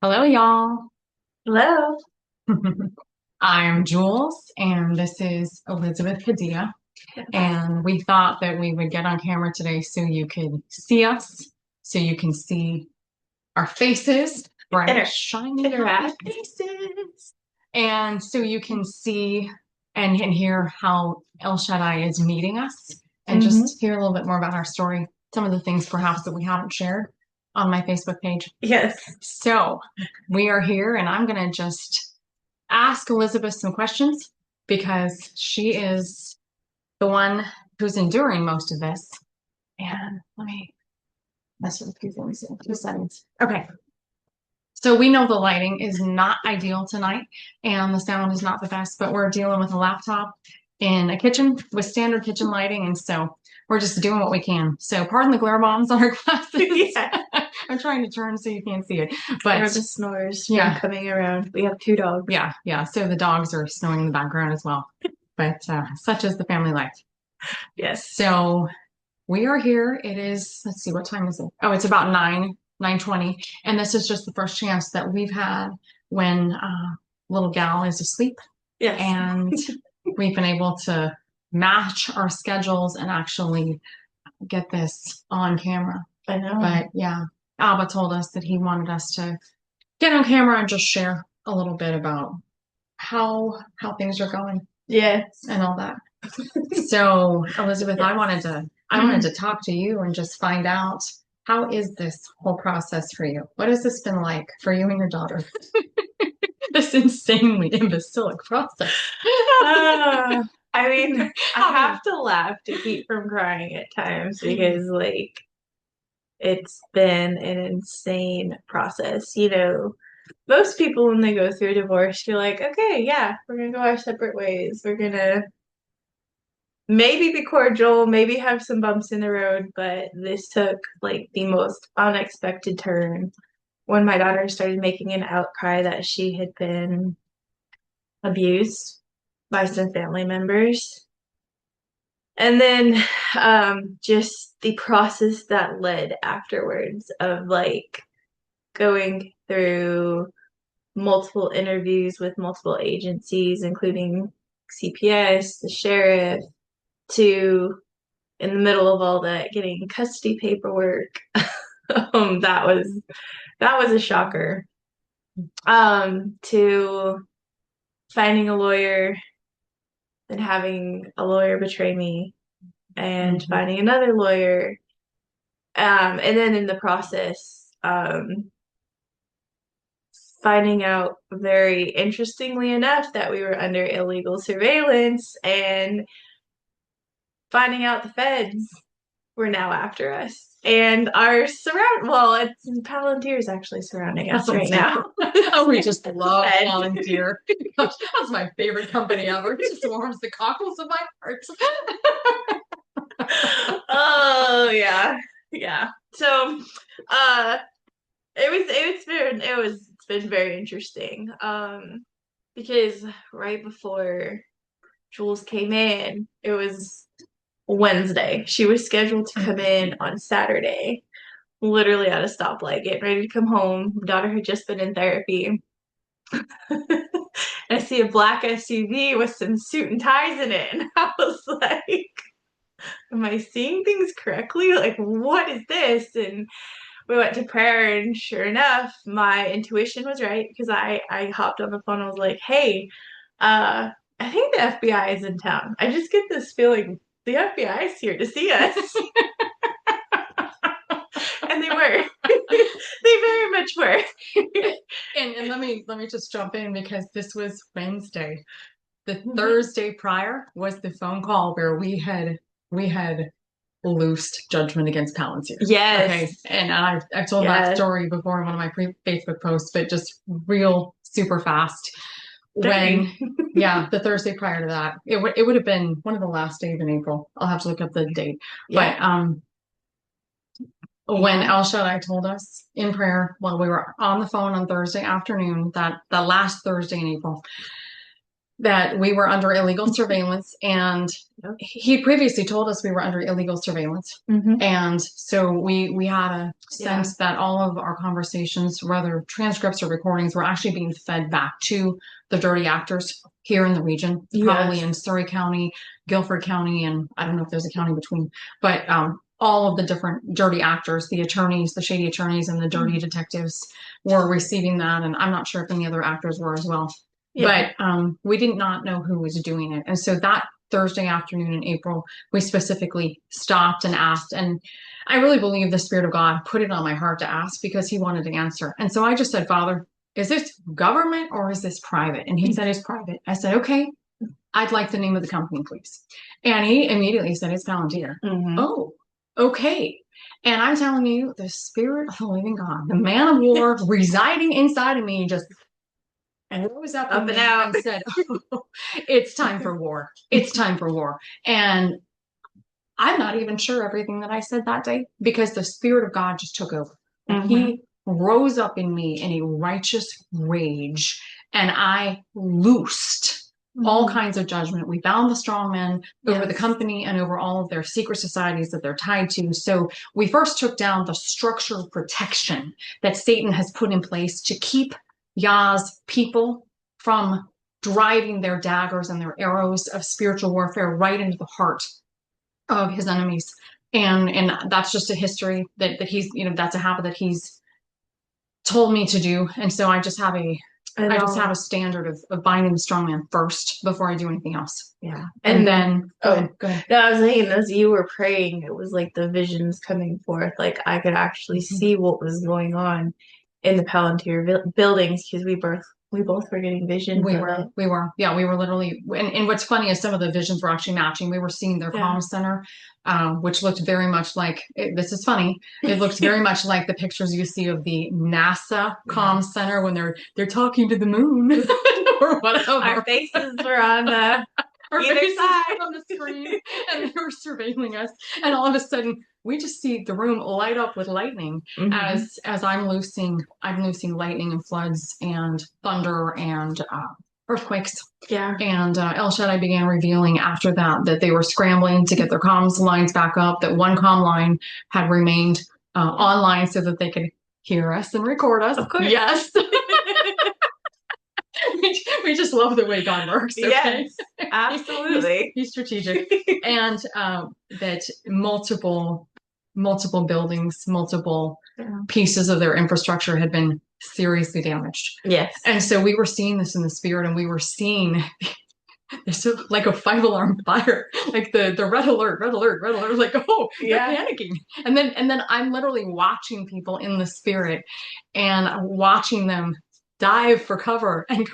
Hello, y'all. Hello. I'm Jules, and this is Elizabeth Padilla. And we thought that we would get on camera today so you could see us, so you can see our faces, bright, Inter shiny happy interact. faces, and so you can see and hear how El Shaddai is meeting us, and Hmm. just hear a little bit more about our story, some of the things perhaps that we haven't shared on my Facebook page. Yes. So we are here, and I'm going to just ask Elizabeth some questions because she is the one who's enduring most of this. And let me mess with a few things in 2 seconds. Okay. So we know the lighting is not ideal tonight and the sound is not the best, but we're dealing with a laptop in a kitchen with standard kitchen lighting. And so we're just doing what we can. So pardon the glare bombs on our glasses. Yeah. I'm trying to turn so you can't see it. Or But the snores from yeah, coming around. We have two dogs. yeah. So the dogs are snoring in the background as well. But such is the family life. Yes. So we are here. It is, let's see, what time is it? Oh, it's about 9:20. And this is just the first chance that we've had when little gal is asleep. Yes. And we've been able to match our schedules and actually get this on camera. I know. But yeah, Alba told us that he wanted us to get on camera and just share a little bit about how things are going Yes. and all that. So, Elizabeth, I Yes. wanted to I wanted to talk to you and just find out how is this whole process for you? What has this been like for you and your daughter? This insanely imbecilic process. Uh, I mean, I How do you? have to laugh to keep from crying at times because, like, it's been an insane process. Most people, when they go through a divorce, you're like, okay, yeah, we're gonna go our separate ways. We're gonna maybe be cordial, maybe have some bumps in the road, but this took like the most unexpected turn when my daughter started making an outcry that she had been abused by some family members. And then just the process that led afterwards of like going through multiple interviews with multiple agencies, including CPS, the sheriff, to in the middle of all that getting custody paperwork. That was a shocker. To finding a lawyer and having a lawyer betray me and Mhm. finding another lawyer. And then in the process, finding out very interestingly enough that we were under illegal surveillance and finding out the feds were now after us. And our it's Palantir's actually surrounding us right now. Oh, we just love Feds. Palantir. Gosh, that's my favorite company ever. It just warms the cockles of my heart. Oh yeah. Yeah. So uh it's been very interesting. Because right before Jules came in, it was Wednesday. She was scheduled to come in on Saturday, literally at a stoplight, getting ready to come home. Daughter had just been in therapy. I see a black SUV with some suit and ties in it. And I was like, am I seeing things correctly? Like, what is this? And we went to prayer, and sure enough, my intuition was right because I hopped on the phone. I was like, hey, uh, I think the FBI is in town. I just get this feeling the FBI is here to see us. And they were. They very much were. And let me just jump in because this was Wednesday. The Thursday prior was the phone call where we had loosed judgment against Palantir. Okay. Yes. And I've told that Yes. story before in one of my Facebook posts, but just real super fast. Dang. When, yeah, the Thursday prior to that, it would have been one of the last days in April. I'll have to look up the date. Yeah. But when Yeah. El Shaddai told us in prayer while we were on the phone on Thursday afternoon, that the last Thursday in April, that we were under illegal surveillance, and Yep. he previously told us we were under illegal surveillance. Mm-hmm. And so we had a Yeah. sense that all of our conversations, whether transcripts or recordings, were actually being fed back to the dirty actors here in the region, probably Yes. in Surrey County, Guilford County, and I don't know if there's a county between, but all of the different dirty actors, the attorneys, the shady attorneys, and the dirty detectives were receiving that. And I'm not sure if any other actors were as well. Yeah. But we did not know who was doing it. And so that Thursday afternoon in April, we specifically stopped and asked. And I really believe the Spirit of God put it on my heart to ask because he wanted to answer. And so I just said, Father, is this government or is this private? And he said, it's private. I said, okay, I'd like the name of the company, please. And he immediately said, it's Palantir. Mm-hmm. Oh, okay. And I'm telling you, the Spirit of the living God, the man of war residing inside of me, just and rose up Up in and me out. and said, oh, it's time for war. It's time for war. And I'm not even sure everything that I said that day because the Spirit of God just took over. And Mm-hmm. he rose up in me in a righteous rage. And I loosed all kinds of judgment. We bound the strong men over the company and over all of their secret societies that they're tied to. So we first took down the structure of protection that Satan has put in place to keep Yah's people from driving their daggers and their arrows of spiritual warfare right into the heart of his enemies. And that's just a history that he's, that's a habit that he's told me to do. And so I just have a standard of binding the strong man first before I do anything else. Yeah. And then go ahead. No, I was thinking as you were praying, it was like the visions coming forth. Like I could actually see what was going on in the Palantir buildings because we both were getting visions of it. We were literally, and what's funny is some of the visions were actually matching. We were seeing their comm center, which looked very much like, this is funny, it looks very much like the pictures you see of the NASA comm center when they're talking to the moon or whatever. Our faces were on the Our either faces side on the screen and they were surveilling us. And all of a sudden we just see the room light up with lightning as I'm loosing lightning and floods and thunder and earthquakes. Yeah. And El Shaddai began revealing after that they were scrambling to get their comms lines back up, that one comm line had remained online so that they could hear us and record us. Of course. Yes. We just love the way God works. Okay? Yes, absolutely. He's strategic. And that multiple buildings, multiple pieces of their infrastructure had been seriously damaged. Yes. And so we were seeing this in the spirit, and we were seeing this like a 5 alarm fire, like the red alert, like, oh, they're panicking. And then I'm literally watching people in the spirit and watching them dive for cover and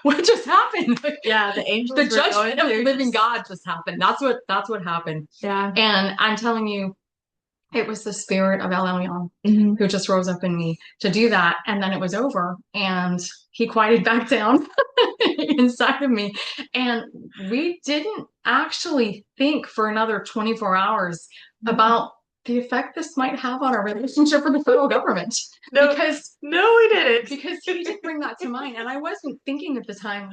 what just happened? Yeah, the angels, the judgment of the living God just happened. That's what happened. Yeah. And I'm telling you, it was the spirit of El Elyon who just rose up in me to do that. And then it was over and he quieted back down inside of me. And we didn't actually think for another 24 hours about the effect this might have on our relationship with the federal government. No, we didn't. Because he did bring that to mind. And I wasn't thinking at the time,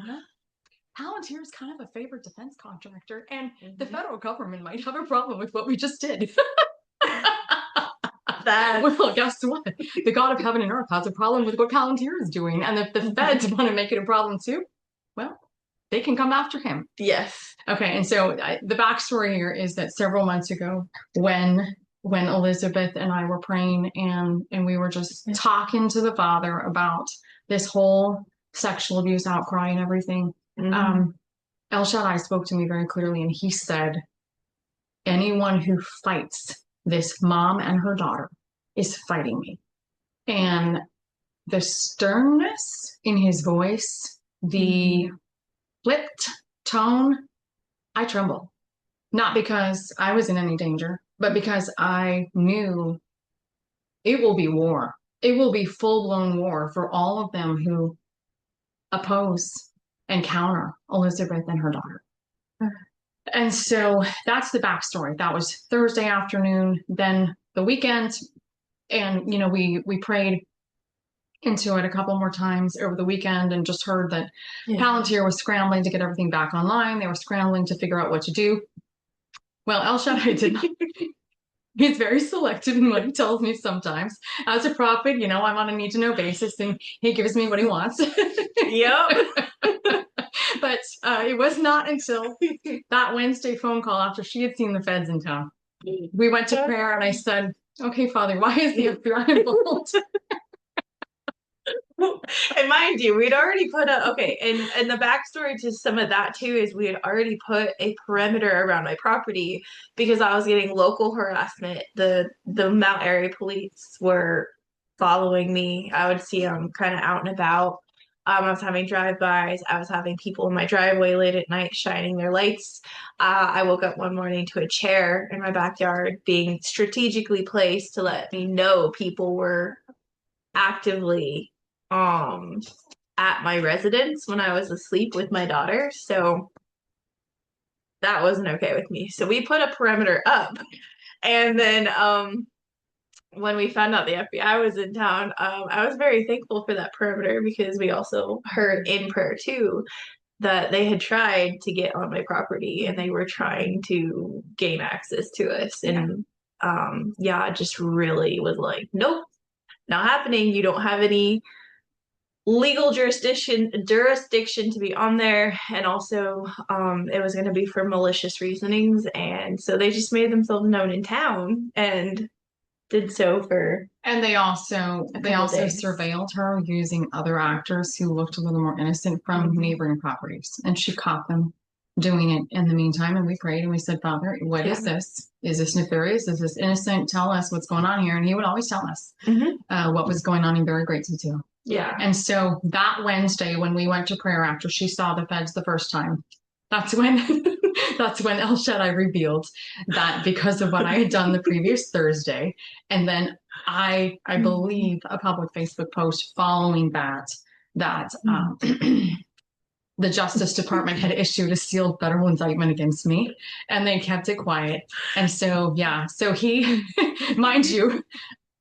Palantir is kind of a favorite defense contractor, and the federal government might have a problem with what we just did. Well, guess what? The God of heaven and earth has a problem with what Palantir is doing. And if the feds want to make it a problem too, well, they can come after him. Yes. Okay. And so the backstory here is that several months ago, when Elizabeth and I were praying and we were just talking to the Father about this whole sexual abuse outcry and everything, El Shaddai spoke to me very clearly, and he said, anyone who fights this mom and her daughter is fighting me. And the sternness in his voice, the flipped tone, I tremble. Not because I was in any danger, but because I knew it will be war. It will be full-blown war for all of them who oppose and counter Elizabeth and her daughter. And so that's the backstory. That was Thursday afternoon, then the weekend. And, we prayed into it a couple more times over the weekend and just heard that Yeah. Palantir was scrambling to get everything back online. They were scrambling to figure out what to do. Well, El Shaddai did not. He's very selective in what he tells me sometimes. As a prophet, I'm on a need to know basis and he gives me what he wants. Yep. But it was not until that Wednesday phone call after she had seen the feds in town. We went to prayer and I said, okay, Father, why is the FBI involved? And mind you, we'd already put a okay, and the backstory to some of that too is we had already put a perimeter around my property because I was getting local harassment. The Mount Airy police were following me. I would see them kind of out and about. I was having drive-bys. I was having people in my driveway late at night shining their lights. I woke up one morning to a chair in my backyard being strategically placed to let me know people were actively um at my residence when I was asleep with my daughter. So that wasn't okay with me. So we put a perimeter up. And then when we found out the FBI was in town, I was very thankful for that perimeter because we also heard in prayer too that they had tried to get on my property and they were trying to gain access to us. And yeah, it just really was like, nope, not happening. You don't have any legal jurisdiction to be on there, and also it was going to be for malicious reasonings, and so they just made themselves known in town and did so for And they also days. surveilled her using other actors who looked a little more innocent from neighboring properties. And she caught them doing it in the meantime. And we prayed and we said, Father, what is this? Is this nefarious? Is this innocent? Tell us what's going on here. And he would always tell us what was going on. I'm very grateful to. Yeah. And so that Wednesday, when we went to prayer after she saw the feds the first time, that's when that's when El Shaddai revealed that because of what I had done the previous Thursday, and then I believe a public Facebook post following that the Justice Department had issued a sealed federal indictment against me, and they kept it quiet. And so so he, mind you,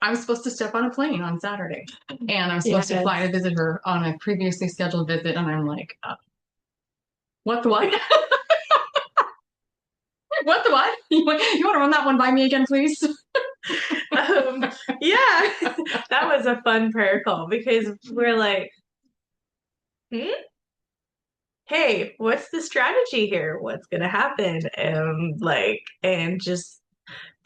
I was supposed to step on a plane on Saturday, and I'm supposed to fly to visit her on a previously scheduled visit, and I'm like, what the what? What the what? You want to run that one by me again, please? Yeah, that was a fun prayer call because we're like, hey, what's the strategy here? What's gonna happen? And just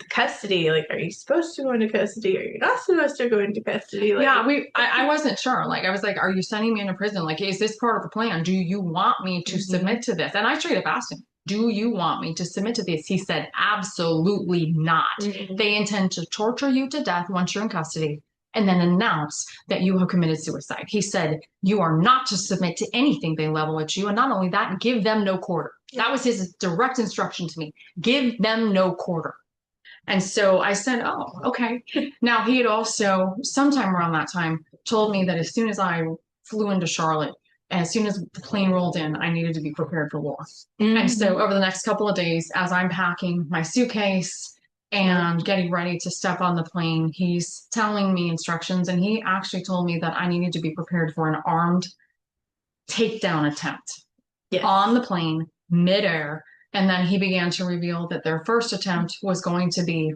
custody. Like, are you supposed to go into custody? Are you not supposed to go into custody? Like, yeah, I wasn't sure. Like, I was like, are you sending me into prison? Like, is this part of the plan? Do you want me to submit to this? And I straight up asked him, do you want me to submit to this? He said, absolutely not. They intend to torture you to death once you're in custody and then announce that you have committed suicide. He said, you are not to submit to anything they level at you. And not only that, give them no quarter. That was his direct instruction to me. Give them no quarter. And so I said, oh, okay. Now, he had also, sometime around that time, told me that as soon as I flew into Charlotte, and as soon as the plane rolled in, I needed to be prepared for war. And so over the next couple of days, as I'm packing my suitcase and getting ready to step on the plane, he's telling me instructions. And he actually told me that I needed to be prepared for an armed takedown attempt on the plane, midair. And then he began to reveal that their first attempt was going to be,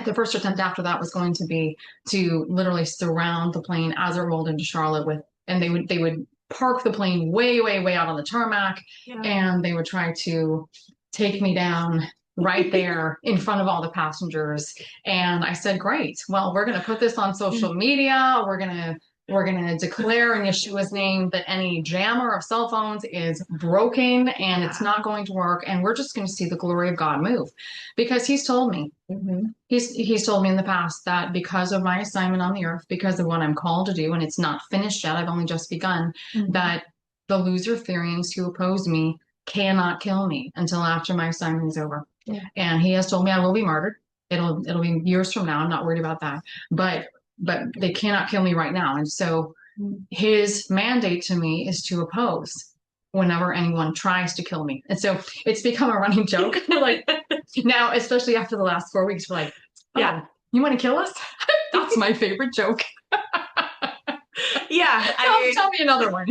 the first attempt after that was going to be to literally surround the plane as it rolled into Charlotte with, and they would park the plane way, way, way out on the tarmac, and they would try to take me down right there in front of all the passengers. And I said, great. Well, we're going to put this on social media. We're going to declare in Yeshua's name that any jammer of cell phones is broken and it's not going to work. And we're just going to see the glory of God move. Because he's told me, he's told me in the past that because of my assignment on the earth, because of what I'm called to do, and it's not finished yet, I've only just begun, that the Luciferians who oppose me cannot kill me until after my assignment is over. And he has told me I will be murdered. It'll be years from now. I'm not worried about that. But they cannot kill me right now. And so his mandate to me is to oppose whenever anyone tries to kill me. And so it's become a running joke. Like now, especially after the last 4 weeks, we're like, you want to kill us? That's my favorite joke. Yeah, Tell me another one.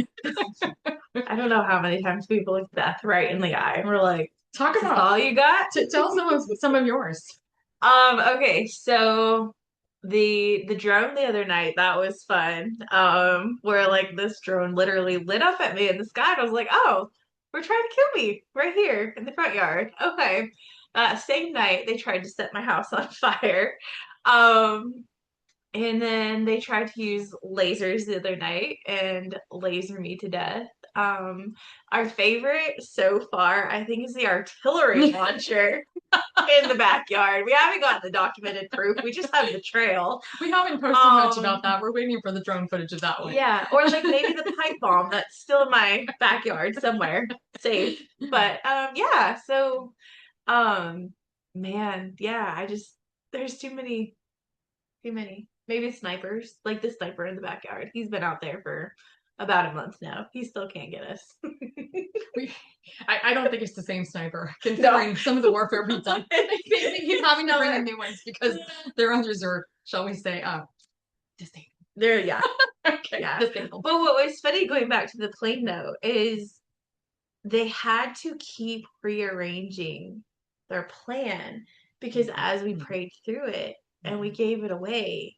I don't know how many times people look Beth right in the eye and we're like, Talk "Is this about all you got?" tell some of yours. Okay, so the drone the other night, that was fun. Where like this drone literally lit up at me in the sky, and I was like, "Oh, we're trying to kill me right here in the front yard." Okay. Same night they tried to set my house on fire. Um, and then they tried to use lasers the other night and laser me to death. Um, our favorite so far, I think, is the artillery launcher in the backyard. We haven't gotten the documented proof. We just have the trail. We haven't posted much about that. We're waiting for the drone footage of that one. Yeah, or like maybe the pipe bomb that's still in my backyard somewhere, safe. But yeah. So um, man, yeah. I just there's too many, too many. Maybe snipers, like the sniper in the backyard. He's been out there for about a month now. He still can't get us. we, I don't think it's the same sniper, considering No. some of the warfare we've done. He's having to bring in new ones because they're others are, shall we say, disabled. There, yeah. Okay, Yeah. disabled. But what was funny going back to the plane note is they had to keep rearranging their plan because as we prayed through it and we gave it away,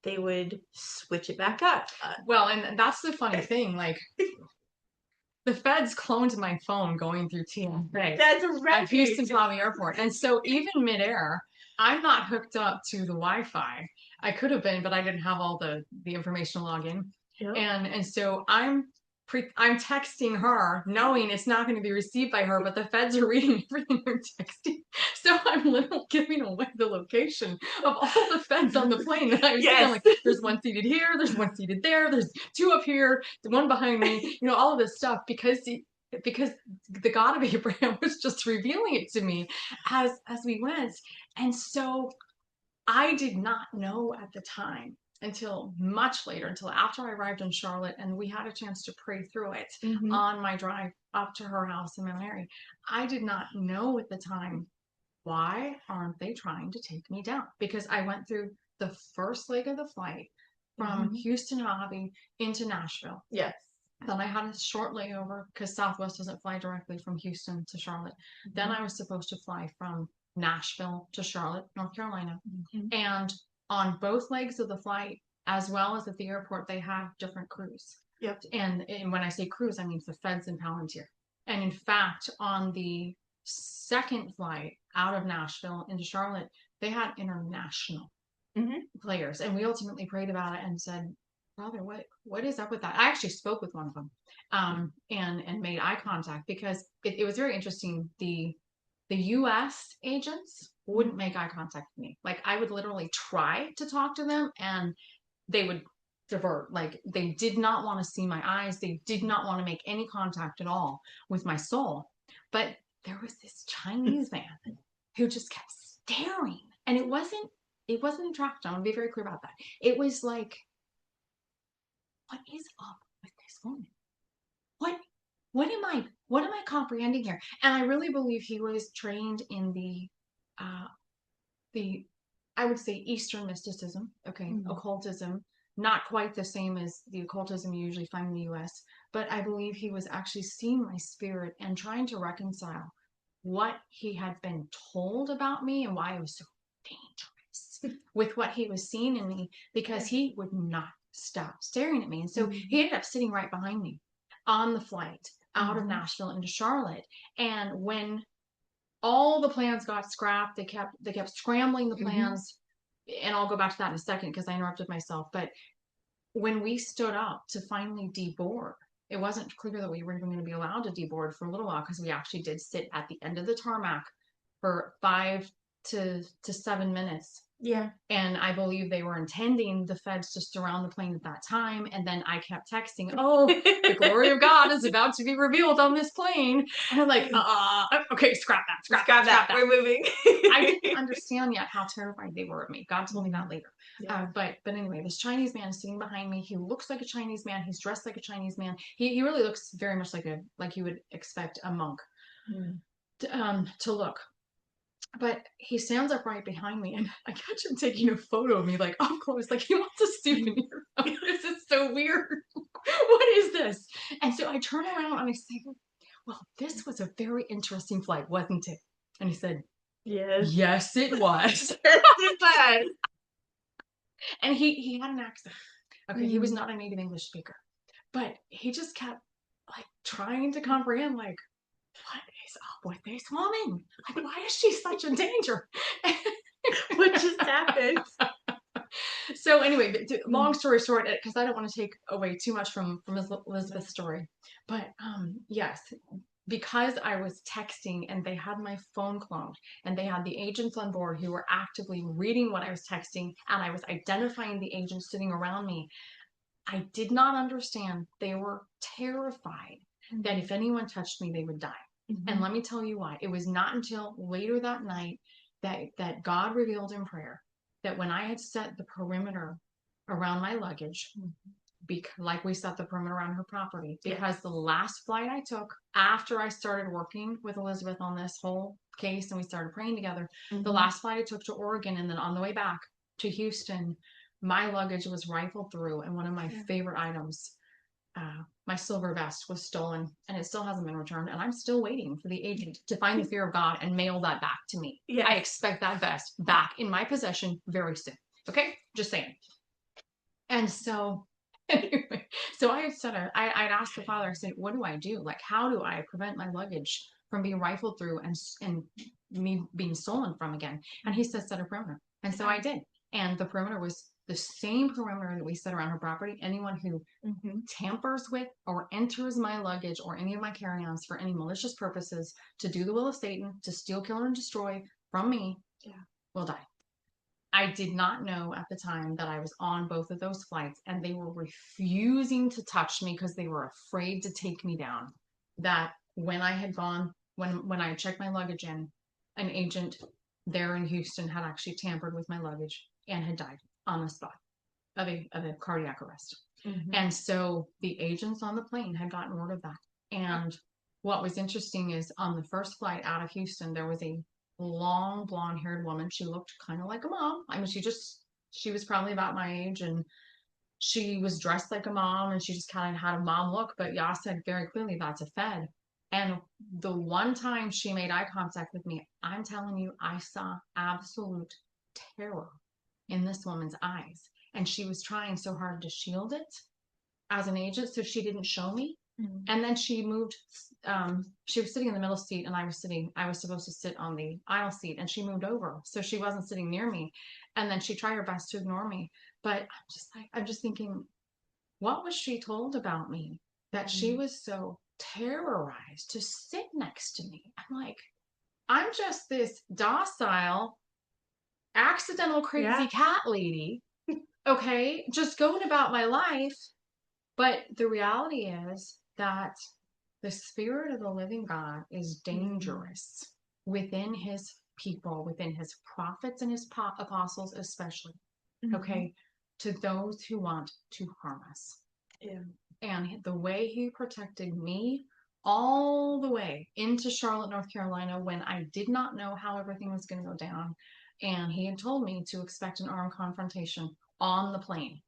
they would switch it back up. Well, and that's the funny thing. Like, the feds cloned my phone going through TSA That's right. at Houston Tommy Airport. And so even midair, I'm not hooked up to the Wi-Fi. I could have been, but I didn't have all the information to log in. Yep. And so I'm texting her, knowing it's not going to be received by her, but the feds are reading everything I'm texting. So I'm literally giving away the location of all the feds on the plane. And I was Yes. like, there's one seated here, there's one seated there, there's two up here, the one behind me, all of this stuff because the God of Abraham was just revealing it to me as we went. And so I did not know at the time until much later, until after I arrived in Charlotte and we had a chance to pray through it on my drive up to her house in Mount Airy. I did not know at the time, why aren't they trying to take me down? Because I went through the first leg of the flight from Houston Hobby into Nashville. Yes. Then I had a short layover because Southwest doesn't fly directly from Houston to Charlotte. Then I was supposed to fly from Nashville to Charlotte, North Carolina. And on both legs of the flight, as well as at the airport, they have different crews. Yep. And when I say crews, I mean the feds and Palantir. And in fact, on the second flight out of Nashville into Charlotte, they had international players. And we ultimately prayed about it and said, Father, what is up with that? I actually spoke with one of them and made eye contact because it was very interesting. The US agents wouldn't make eye contact with me. Like I would literally try to talk to them and they would divert. Like they did not want to see my eyes. They did not want to make any contact at all with my soul. But there was this Chinese man who just kept staring. And it wasn't attractive. I want to be very clear about that. It was like, what is up with this woman? What am I comprehending here? And I really believe he was trained in the I would say Eastern mysticism, occultism, not quite the same as the occultism you usually find in the US, but I believe he was actually seeing my spirit and trying to reconcile what he had been told about me and why I was so dangerous with what he was seeing in me because he would not stop staring at me. And so he ended up sitting right behind me on the flight out of Nashville into Charlotte. And when all the plans got scrapped, they kept scrambling the plans. And I'll go back to that in a second because I interrupted myself. But when we stood up to finally deboard, it wasn't clear that we were even going to be allowed to deboard for a little while because we actually did sit at the end of the tarmac for 5 to 7 minutes. Yeah. And I believe they were intending the feds to surround the plane at that time. And then I kept texting, oh, the glory of God is about to be revealed on this plane. And I'm like, okay, scrap that. We're moving. I didn't understand yet how terrified they were of me. God told me that later. Yeah. But anyway, this Chinese man is sitting behind me. He looks like a Chinese man. He's dressed like a Chinese man. He really looks very much like you would expect a monk to look. But he stands up right behind me, and I catch him taking a photo of me, like up close, like he wants a souvenir of this so weird. What is this? And so I turn around and I say, well, this was a very interesting flight, wasn't it? And he said, Yes. yes, it was. Yes. And he had an accent. Okay, he was Mm. not a native English speaker, but he just kept like trying to comprehend, like, what is up with this woman? Like, why is she such a danger? What just happened? So anyway, long Mm. story short, because I don't want to take away too much from Elizabeth's story, but yes, because I was texting and they had my phone cloned and they had the agents on board who were actively reading what I was texting and I was identifying the agents sitting around me, I did not understand. They were terrified that if anyone touched me, they would die. Mm-hmm. And let me tell you why. It was not until later that night that God revealed in prayer that when I had set the perimeter around my luggage, like we set the perimeter around her property, because the last flight I took after I started working with Elizabeth on this whole case and we started praying together, the last flight I took to Oregon and then on the way back to Houston, my luggage was rifled through and one of my favorite items, my silver vest, was stolen and it still hasn't been returned and I'm still waiting for the agent to find the fear of God and mail that back to me. I expect that vest back in my possession very soon. Okay, just saying. And so anyway, so I had said, I'd asked the father, I said, what do I do? Like, how do I prevent my luggage from being rifled through and me being stolen from again? And he said, set a perimeter. And so I did. And the perimeter was the same perimeter that we set around her property. Anyone who tampers with or enters my luggage or any of my carry-ons for any malicious purposes to do the will of Satan, to steal, kill, and destroy from me, will die. I did not know at the time that I was on both of those flights and they were refusing to touch me because they were afraid to take me down. That when I had gone, when I checked my luggage in, an agent there in Houston had actually tampered with my luggage and had died on the spot of a cardiac arrest. And so the agents on the plane had gotten word of that. And what was interesting is on the first flight out of Houston, there was a long blonde haired woman. She looked kind of like a mom. I mean, she was probably about my age and she was dressed like a mom and she just kind of had a mom look. But Yah said very clearly, that's a Fed. And the one time she made eye contact with me, I'm telling you, I saw absolute terror in this woman's eyes. And she was trying so hard to shield it as an agent so she didn't show me. And then she moved, she was sitting in the middle seat and I was supposed to sit on the aisle seat and she moved over. So she wasn't sitting near me. And then she tried her best to ignore me. But I'm just thinking, what was she told about me that she was so terrorized to sit next to me? I'm like, I'm just this docile, accidental crazy cat lady. Okay, just going about my life. But the reality is that the spirit of the living God is dangerous within his people, within his prophets and his apostles, especially, okay, to those who want to harm us. And the way he protected me all the way into Charlotte, North Carolina, when I did not know how everything was going to go down. And he had told me to expect an armed confrontation on the plane.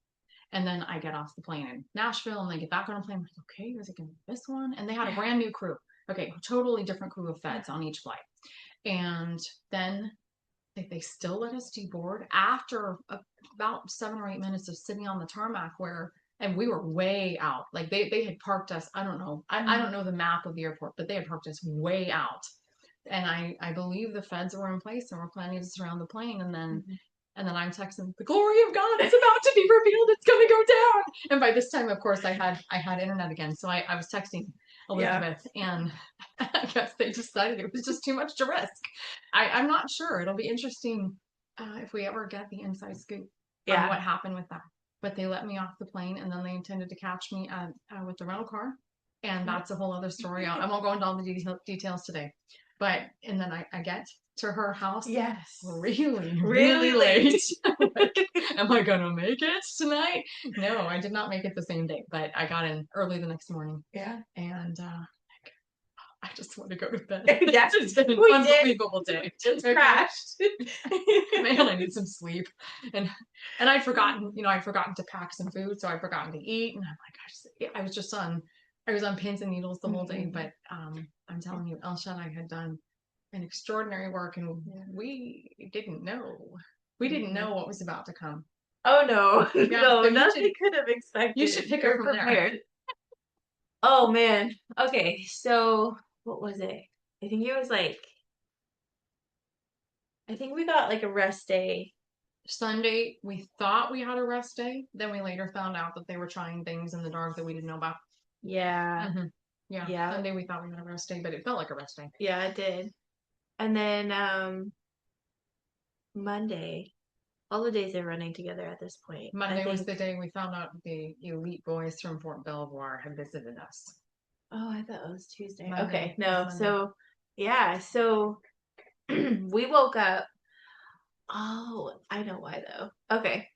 And then I get off the plane in Nashville and they get back on a plane. I'm like, okay, is it going to be this one? And they had a brand new crew. Okay, totally different crew of feds on each flight. And then they still let us deboard after about 7 or 8 minutes of sitting on the tarmac and we were way out. Like they had parked us, I don't know. I don't know the map of the airport, but they had parked us way out. And I believe the feds were in place and were planning to surround the plane. And then I'm texting, the glory of God is about to be revealed. It's going to go down. And by this time, of course, I had internet again. So I was texting Elizabeth and I guess they decided it was just too much to risk. I'm not sure. It'll be interesting if we ever get the inside scoop on what happened with that. But they let me off the plane and then they intended to catch me with the rental car. And that's a whole other story. I won't go into all the details today. And then I get to her house really late. Like, am I gonna make it tonight? No, I did not make it the same day, but I got in early the next morning. And I just want to go to bed. Yeah, It's been an we did. unbelievable day. Just Okay. crashed. Man, I need some sleep. And I'd forgotten, I'd forgotten to pack some food, so I'd forgotten to eat. And I'm like, I was on pins and needles the whole day. But I'm telling you, El Shaddai had done an extraordinary work, and we didn't know. We didn't know what was about to come. Oh no, Yeah, no, so nothing could have you should expected pick up or from there. prepared. Oh man. Okay, so what was it? I think it was like I think we got like a rest day. Sunday, we thought we had a rest day. Then we later found out that they were trying things in the dark that we didn't know about. Yeah. Yeah, Yeah. Sunday we thought we had a rest day, but it felt like a rest day. Yeah, it did. And then Monday. All the days are running together at this point. Monday was the day we found out the elite boys from Fort Belvoir had visited us. Oh, I thought it was Tuesday. Monday Okay, was no. Monday. So yeah, so we woke up. Oh, I know why though. Okay.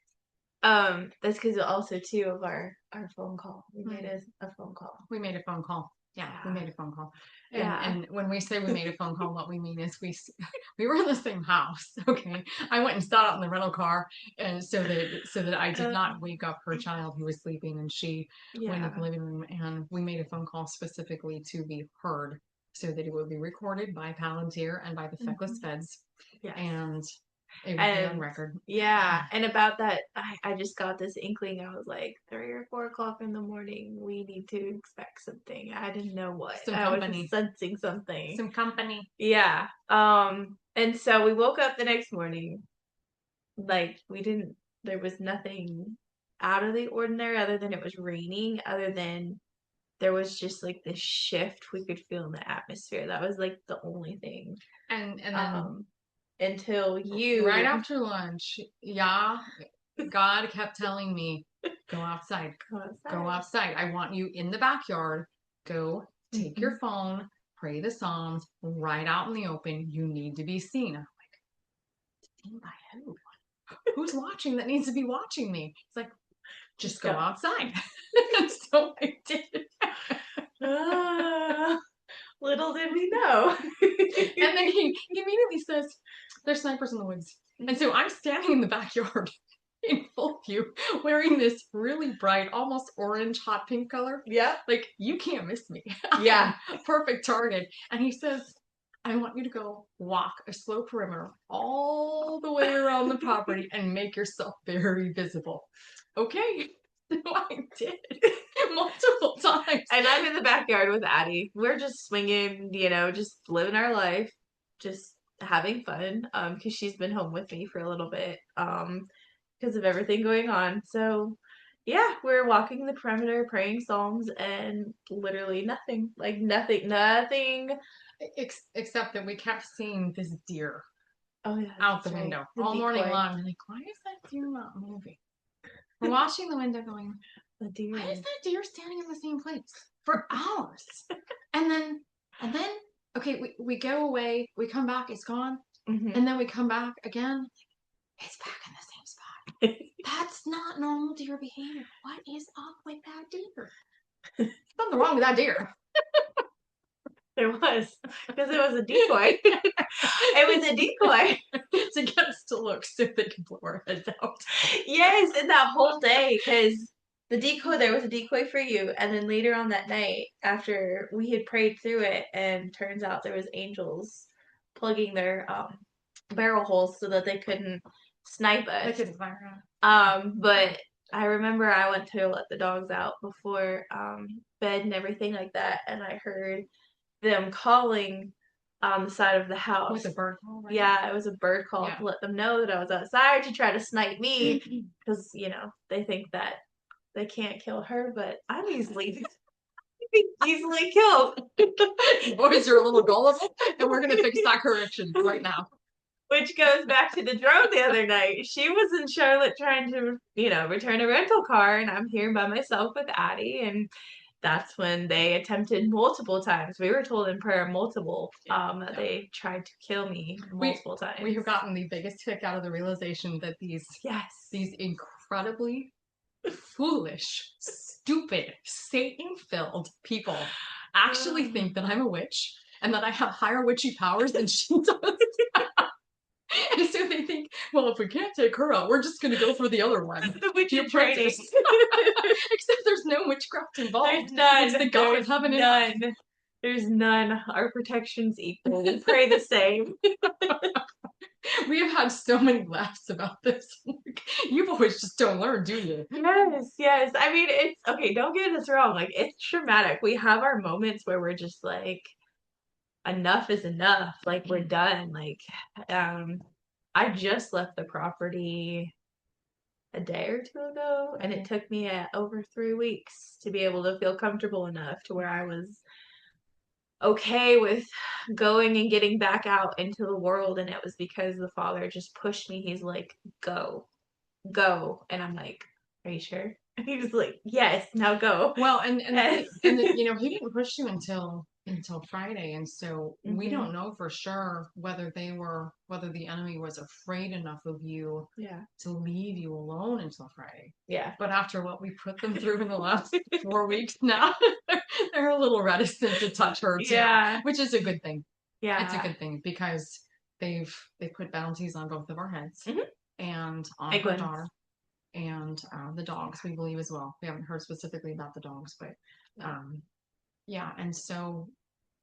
That's because also too of our phone call. We made a phone call. We made a phone call. Yeah, we made a phone call. And Yeah. and when we say we made a phone call, what we mean is we were in the same house. Okay, I went and sat out in the rental car, and so that I did not wake up her child who was sleeping, and she went into the living room, and we made a phone call specifically to be heard, so that it would be recorded by Palantir and by the feckless feds, Yes. and it would be on record. Yeah, and about that, I just got this inkling. I was like, 3 or 4 o'clock in the morning, we need to expect something. I didn't know what. Some I was company. just sensing something. Some company. Yeah. And so we woke up the next morning, like there was nothing out of the ordinary other than it was raining, other than there was just like this shift we could feel in the atmosphere. That was like the only thing. And then until you right after lunch, yeah, God kept telling me, go outside. Go outside. I want you in the backyard. Go take your phone, pray the Psalms right out in the open. You need to be seen. I'm like, seen by who? Who's watching that needs to be watching me? It's like, just go outside. And so I did. Little did we know. And then he immediately says, there's snipers in the woods. And so I'm standing in the backyard in full view, wearing this really bright, almost orange, hot pink color. Yeah. Like, you can't miss me. Yeah. Perfect target. And he says, I want you to go walk a slow perimeter all the way around the property and make yourself very visible. Okay. So I did multiple times. And I'm in the backyard with Addie. We're just swinging, just living our life, just having fun. Because she's been home with me for a little bit. Because of everything going on. So yeah, we're walking the perimeter, praying psalms, and literally nothing. Like nothing. Except that we kept seeing this deer Out the window all morning long. I'm like, why is that deer not moving? We're watching the window going, why is that deer standing in the same place for hours? And then, okay, we go away, we come back, it's gone. And then we come back again, it's back in the same spot. That's not normal deer behavior. What is up with that deer? Something wrong with that deer. There was, because it was a decoy. It was a decoy to get us to look so they could blow our heads out. Yes, and that whole day, because there was a decoy for you, and then later on that night, after we had prayed through it, and turns out there was angels plugging their barrel holes so that they couldn't snipe us. They couldn't fire out. But I remember I went to let the dogs out before bed and everything like that, and I heard them calling on the side of the house. With a bird call, right? Yeah, it was a bird call to let them know that I was outside to try to snipe me because, they think that they can't kill her, but I'm easily killed. Boys are a little gullible, and we're going to fix that correction right now. Which goes back to the drone the other night. She was in Charlotte trying to, return a rental car, and I'm here by myself with Addie, and that's when they attempted multiple times. We were told in prayer that they tried to kill me multiple times. We have gotten the biggest kick out of the realization that these incredibly foolish, stupid, Satan-filled people actually think that I'm a witch and that I have higher witchy powers than she does. And so they think, well, if we can't take her out, we're just going to go for the other one. The witch The in training. apprentice. Except there's no witchcraft involved. There's none. It's the God of heaven and earth. None. There's none. Our protection's equal. We pray the same. We have had so many laughs about this. You boys just don't learn, do you? Yes, yes. I mean, it's okay, don't get us wrong. Like, it's traumatic. We have our moments where we're just like, enough is enough. Like, we're done. Like, I just left the property a day or two ago, and it took me over 3 weeks to be able to feel comfortable enough to where I was okay with going and getting back out into the world. And it was because the father just pushed me. He's like, go, go. And I'm like, are you sure? And he was like, yes, now go. Well, you know, he didn't push you until Friday, and so we Mhm. don't know for sure whether the enemy was afraid enough of you Yeah. to leave you alone until Friday. Yeah. But after what we put them through in the last 4 weeks now, they're a little reticent to touch her too, Yeah. which is a good thing. It's a Yeah. good thing because they put bounties on both of our heads Mhm. and on Big her ones. daughter and the dogs, we believe as well. We haven't heard specifically about the dogs, but yeah. And so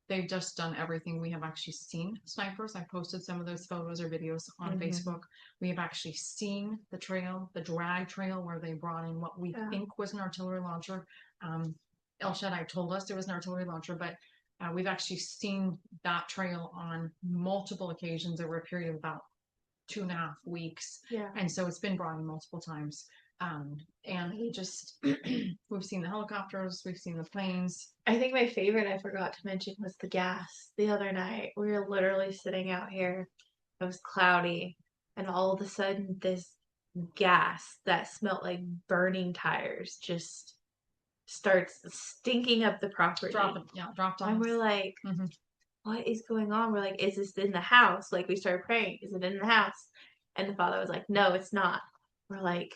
they've just done everything. We have actually seen snipers. I posted some of those photos or videos on Facebook. We have actually seen the trail, the drag trail, where they brought in what we think was an artillery launcher. El Shaddai told us it was an artillery launcher, but we've actually seen that trail on multiple occasions over a period of about 2.5 weeks. Yeah. And so it's been brought in multiple times. And we just, we've seen the helicopters, we've seen the planes. I think my favorite I forgot to mention was the gas the other night. We were literally sitting out here. It was cloudy, and all of a sudden, this gas that smelled like burning tires just starts stinking up the property. Dropped on And us. we're like, what is going on? We're like, is this in the house? Like, we started praying, is it in the house? And the father was like, no, it's not. We're like,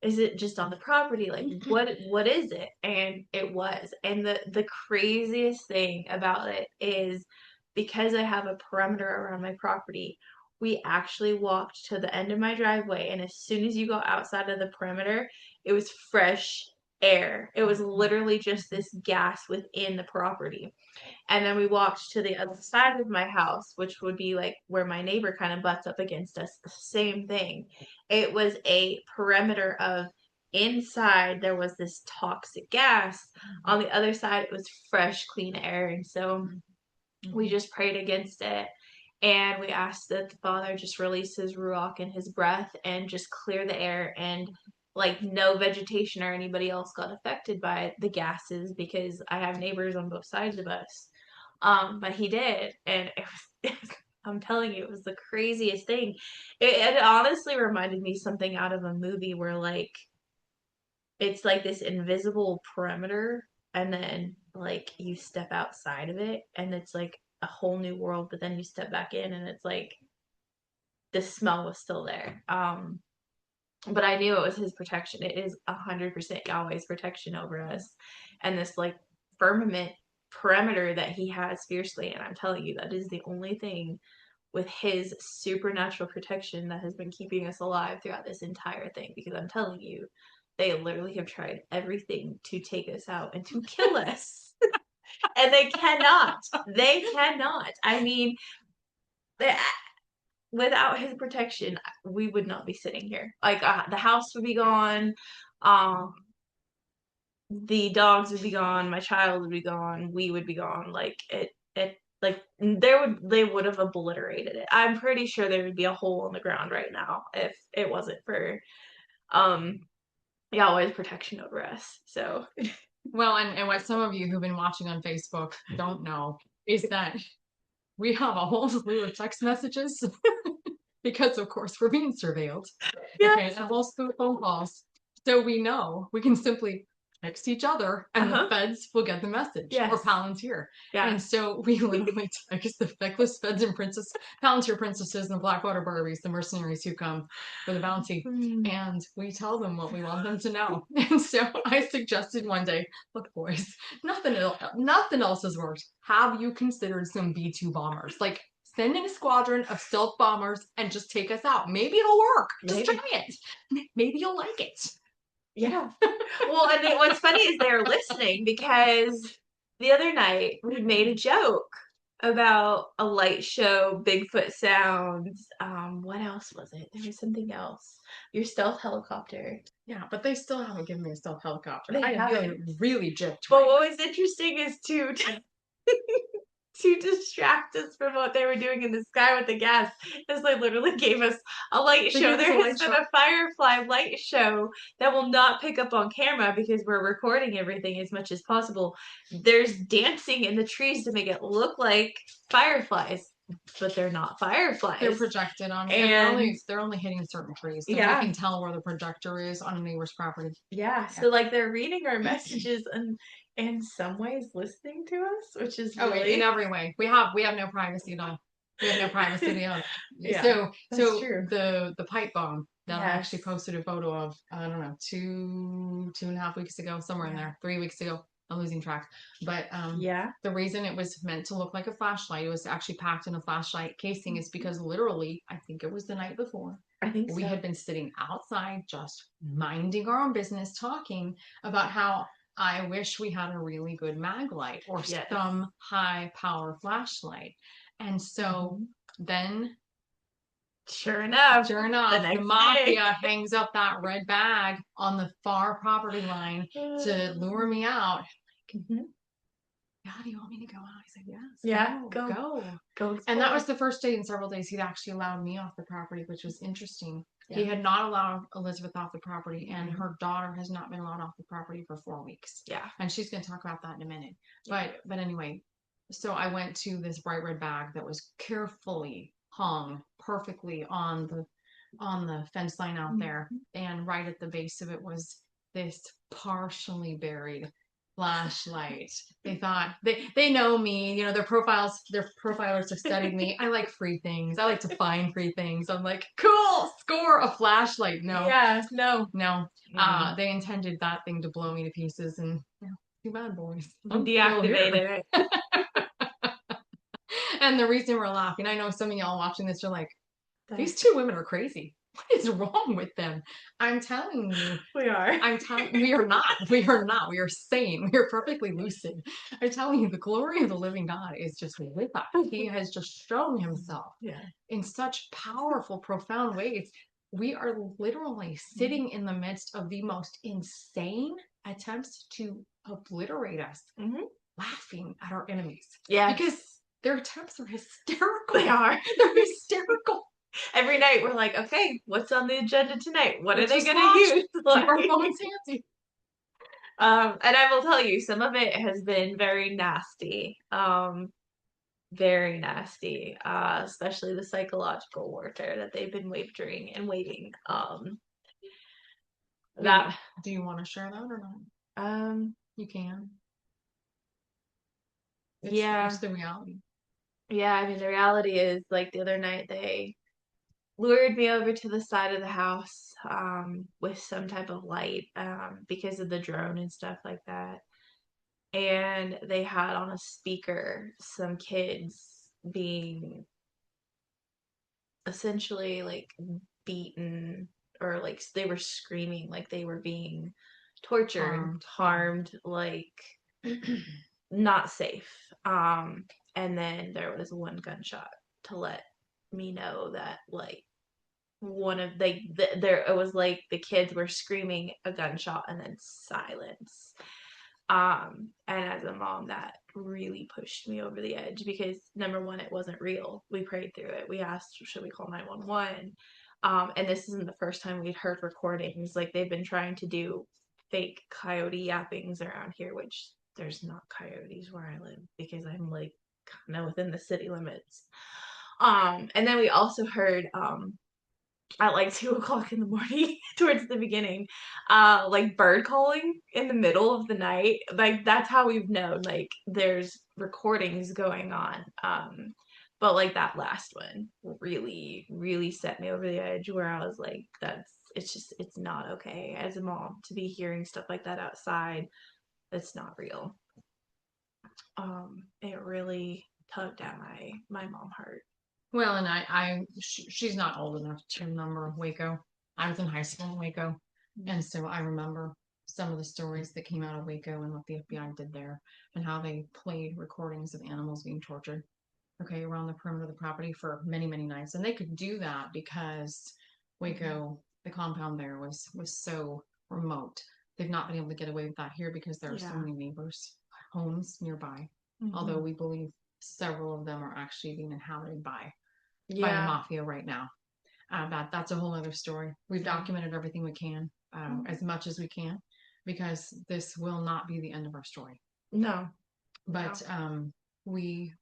is it just on the property? Like, what is it? And it was. And the craziest thing about it is because I have a perimeter around my property, we actually walked to the end of my driveway, and as soon as you go outside of the perimeter, it was fresh air. It was literally just this gas within the property. And then we walked to the other side of my house, which would be like where my neighbor kind of butts up against us. Same thing. It was a perimeter of inside there was this toxic gas. On the other side, it was fresh, clean air. And so we just prayed against it. And we asked that the Father just release his ruach and his breath and just clear the air, and like no vegetation or anybody else got affected by the gases, because I have neighbors on both sides of us. But he did, and I'm telling you, it was the craziest thing. It honestly reminded me something out of a movie where like it's like this invisible perimeter, and then like you step outside of it and it's like a whole new world, but then you step back in and it's like the smell was still there. But I knew it was his protection. It is 100% Yahweh's protection over us, and this like firmament perimeter that he has fiercely. And I'm telling you, that is the only thing with his supernatural protection that has been keeping us alive throughout this entire thing. Because I'm telling you, they literally have tried everything to take us out and to kill us. And they cannot. They cannot. I mean, they, without his protection, we would not be sitting here. Like the house would be gone. The dogs would be gone. My child would be gone. We would be gone. Like it. Like they would have obliterated it. I'm pretty sure there would be a hole in the ground right now if it wasn't for um Yahweh's protection over us. So well, and what some of you who've been watching on Facebook don't know is that we have a whole slew of text messages because, of course, we're being surveilled. yeah. Okay, and a whole slew of phone calls. So we know we can simply text each other and the Uh-huh. feds will get the message or Yes. Palantir. Yeah. And so we literally text the feckless feds and Palantir princesses and the Blackwater Barbies, the mercenaries who come for the bounty. Mm. And we tell them what we want them to know. And so I suggested one day, look, boys, nothing else has worked. Have you considered some B-2 bombers? Like, send in a squadron of stealth bombers and just take us out. Maybe it'll work. Just try Maybe. it. Maybe you'll like it. Yeah. Well, and what's funny is they're listening because the other night we made a joke about a light show, Bigfoot sounds. What else was it? There was something else. Your stealth helicopter. Yeah, but they still haven't given me a stealth helicopter. They I am haven't. feeling really gypped But right what was interesting is to distract us from what they were doing in the sky with the gas is they literally gave us a light They show. gave us There a has light been show. a firefly light show that will not pick up on camera because we're recording everything as much as possible. There's dancing in the trees to make it look like fireflies, but they're not fireflies. They're projected on, and they're only hitting certain trees, so we yeah, can tell where the projector is on a neighbor's property. yeah. So like they're reading our messages and in some ways listening to us, which is Oh, in really every way. We have no privacy at all. We have no privacy at all. yeah, that's So true. the pipe bomb that I Yes. actually posted a photo of, I don't know, 2.5 weeks ago, somewhere in Yeah. there, 3 weeks ago. I'm losing track. But Yeah. the reason it was meant to look like a flashlight, it was actually packed in a flashlight casing, is because literally, I think it was the night before, I think we so. had been sitting outside just minding our own business, talking about how I wish we had a really good mag light or Yes. some high power flashlight. And so then, Sure enough, sure the enough, the next day. mafia hangs up that red bag on the far property line to lure me out. Mhm. How do you want me to go out? I said, yes, Yeah, go. go And that explore. was the first day in several days he'd actually allowed me off the property, which was interesting. He Yeah. had not allowed Elizabeth off the property, and Mhm. her daughter has not been allowed off the property for 4 weeks. Yeah. And she's going to talk about that in a minute. But anyway, so I went to this bright red bag that was carefully hung perfectly on the fence line out there, and right at the base of it was this partially buried flashlight. They thought they know me, you know, their profilers have studied me. I like free things. I like to find free things. I'm like, cool, score a flashlight. No, Yeah, no. no. Mm. They intended that thing to blow me to pieces, and too bad, boys. We I'm still here. deactivated it. And the reason we're laughing, I know some of y'all watching this are like, these Thanks. two women are crazy. What is wrong with them? I'm telling you, We are. we are not. We are not. We are sane. We are perfectly lucid. I'm telling you, the glory of the living God is just with us. He has just shown himself Yeah. in such powerful, profound ways. We are literally sitting in the midst of the most insane attempts to obliterate us, laughing at our enemies. Yeah. Because their attempts are hysterical. They are. They're hysterical. Every night we're like, okay, what's on the agenda tonight? What are they Just gonna watch. use? Keep our phones handy. And I will tell you, some of it has been very nasty. Very nasty. Especially the psychological warfare that they've been waging and waiting. That Do you want to share that or not? You can. Yeah. It's the reality. Yeah, I mean the reality is like the other night they lured me over to the side of the house with some type of light because of the drone and stuff like that. And they had on a speaker some kids being essentially like beaten or like they were screaming like they were being tortured, harmed, like not safe. And then there was one gunshot to let me know that like one of there it was like the kids were screaming a gunshot and then silence. And as a mom, that really pushed me over the edge because number one, it wasn't real. We prayed through it. We asked, should we call 911? And this isn't the first time we'd heard recordings. Like they've been trying to do fake coyote yappings around here, which there's not coyotes where I live because I'm like kind of within the city limits. And then we also heard at like 2 o'clock in the morning towards the beginning, like bird calling in the middle of the night. Like that's how we've known like there's recordings going on. But like that last one really, really set me over the edge where I was like, it's not okay as a mom to be hearing stuff like that outside. That's not real. It really tugged at my mom heart. Well, and she's not old enough to remember Waco. I was in high school in Waco, and so I remember some of the stories that came out of Waco and what the FBI did there, and how they played recordings of animals being tortured, okay, around the perimeter of the property for many, many nights. And they could do that because Waco, the compound there was so remote. They've not been able to get away with that here because there are so Yeah. many neighbors, homes nearby. Although Mm-hmm. we believe several of them are actually being inhabited by the Yeah. mafia right now. That's a whole other story. We've Yeah. documented everything we can, as much as we can, because this will not be the end of our story. No. But No. we,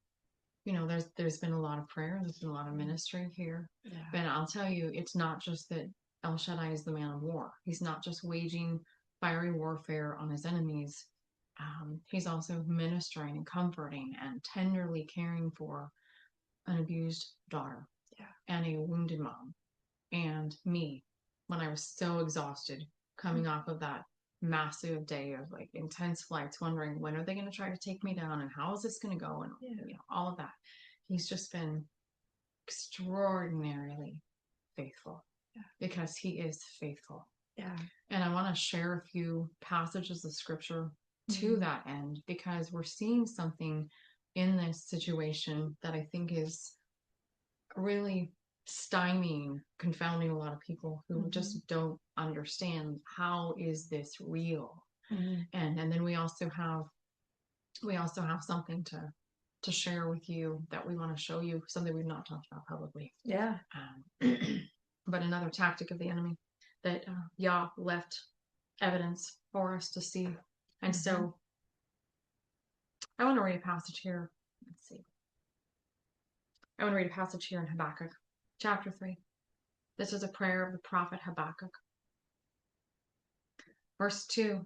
there's been a lot of prayer, there's been a lot of ministry here. Yeah. But I'll tell you, it's not just that El Shaddai is the man of war. He's not just waging fiery warfare on his enemies. He's also ministering and comforting and tenderly caring for an abused daughter, Yeah. and a wounded mom, and me when I was so exhausted coming off of that massive day of like intense flights, wondering when are they going to try to take me down and how is this going to go, and all of that. He's just been extraordinarily faithful, because he is faithful. Yeah. And I want to share a few passages of scripture to that end, because we're seeing something in this situation that I think is really stymieing, confounding a lot of people who just don't understand how is this real. And then we also have something to share with you that we want to show you, something we've not talked about publicly. Yeah. But another tactic of the enemy that Yah left evidence for us to see. And so I want to read a passage here. Let's see. I want to read a passage here in Habakkuk chapter 3. This is a prayer of the prophet Habakkuk. Verse 2.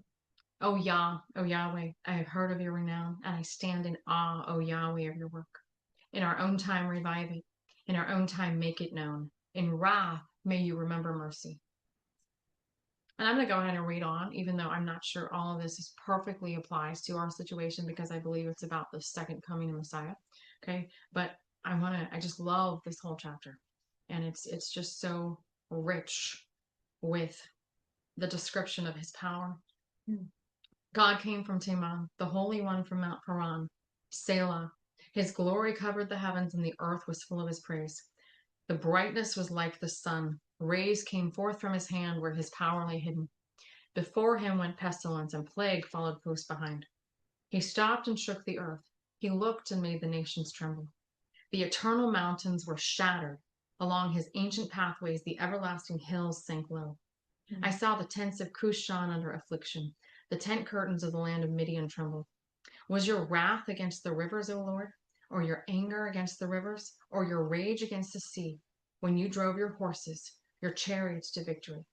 O Yah, O Yahweh, I have heard of your renown, and I stand in awe, O Yahweh, of your work. In our own time revive it. In our own time make it known. In wrath may you remember mercy. And I'm going to go ahead and read on, even though I'm not sure all of this perfectly applies to our situation, because I believe it's about the second coming of Messiah. Okay. But I just love this whole chapter. And it's just so rich with the description of his power. God came from Teman, the Holy One from Mount Paran, Selah. His glory covered the heavens, and the earth was full of his praise. The brightness was like the sun. Rays came forth from his hand where his power lay hidden. Before him went pestilence, and plague followed close behind. He stopped and shook the earth. He looked and made the nations tremble. The eternal mountains were shattered. Along his ancient pathways, the everlasting hills sank low. I saw the tents of Cushan under affliction. The tent curtains of the land of Midian trembled. Was your wrath against the rivers, O Lord? Or your anger against the rivers? Or your rage against the sea? When you drove your horses, your chariots to victory.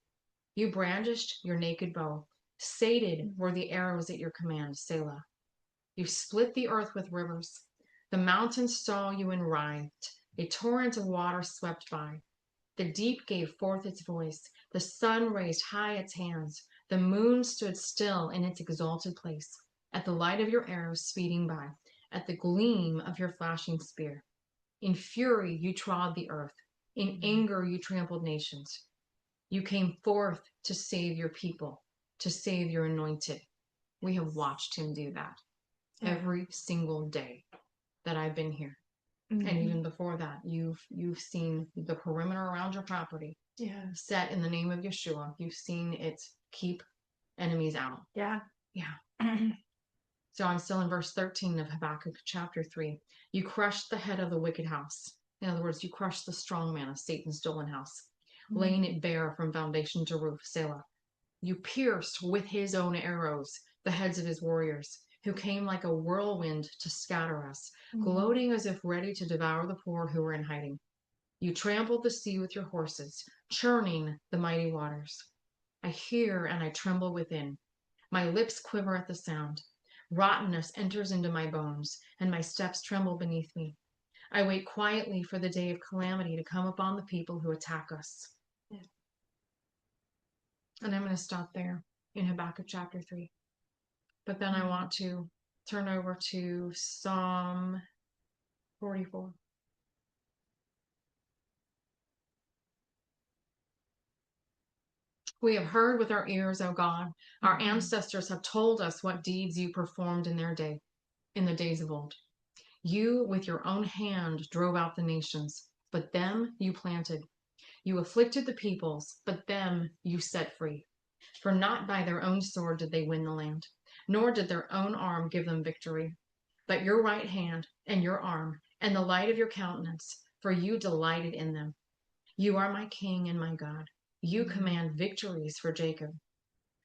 You brandished your naked bow. Sated were the arrows at your command, Selah. You split the earth with rivers. The mountains saw you and writhed. A torrent of water swept by. The deep gave forth its voice. The sun raised high its hands. The moon stood still in its exalted place, at the light of your arrows speeding by, at the gleam of your flashing spear. In fury you trod the earth. In anger you trampled nations. You came forth to save your people, to save your anointed. We have watched him do that every single day that I've been here. And even before that, you've seen the perimeter around your property set in the name of Yeshua. You've seen it keep enemies out. Yeah. So I'm still in verse 13 of Habakkuk chapter 3. You crushed the head of the wicked house. In other words, you crushed the strong man of Satan's stolen house, laying it bare from foundation to roof, Selah. You pierced with his own arrows the heads of his warriors, who came like a whirlwind to scatter us, gloating as if ready to devour the poor who were in hiding. You trampled the sea with your horses, churning the mighty waters. I hear and I tremble within. My lips quiver at the sound. Rottenness enters into my bones, and my steps tremble beneath me. I wait quietly for the day of calamity to come upon the people who attack us. Yeah. And I'm going to stop there in Habakkuk chapter 3. But then I want to turn over to Psalm 44. We have heard with our ears, O God. Our ancestors have told us what deeds you performed in their day, in the days of old. You, with your own hand, drove out the nations, but them you planted. You afflicted the peoples, but them you set free. For not by their own sword did they win the land, nor did their own arm give them victory, but your right hand and your arm and the light of your countenance, for you delighted in them. You are my king and my God. You command victories for Jacob.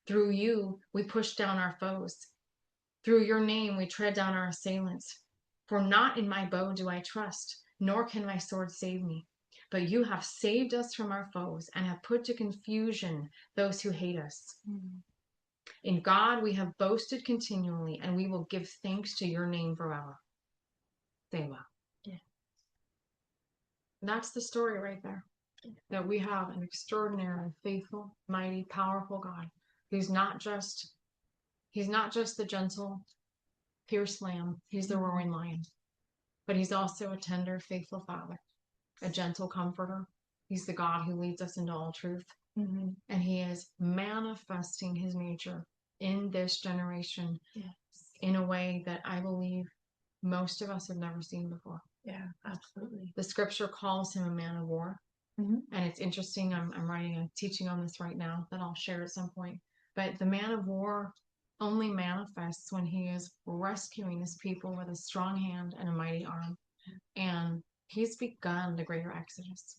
Through you we push down our foes. Through your name we tread down our assailants. For not in my bow do I trust, nor can my sword save me. But you have saved us from our foes and have put to confusion those who hate us. In God we have boasted continually, and we will give thanks to your name forever. Selah. Yeah. That's the story right there. That we have an extraordinary, faithful, mighty, powerful God who's not just the gentle, fierce lamb. He's the roaring lion. But he's also a tender, faithful father, a gentle comforter. He's the God who leads us into all truth. Mm-hmm. And he is manifesting his nature in this generation in a way that I believe most of us have never seen before. Yeah, absolutely. The scripture calls him a man of war. Mm-hmm. And it's interesting. I'm writing a teaching on this right now that I'll share at some point. But the man of war only manifests when he is rescuing his people with a strong hand and a mighty arm. And he's begun the greater exodus.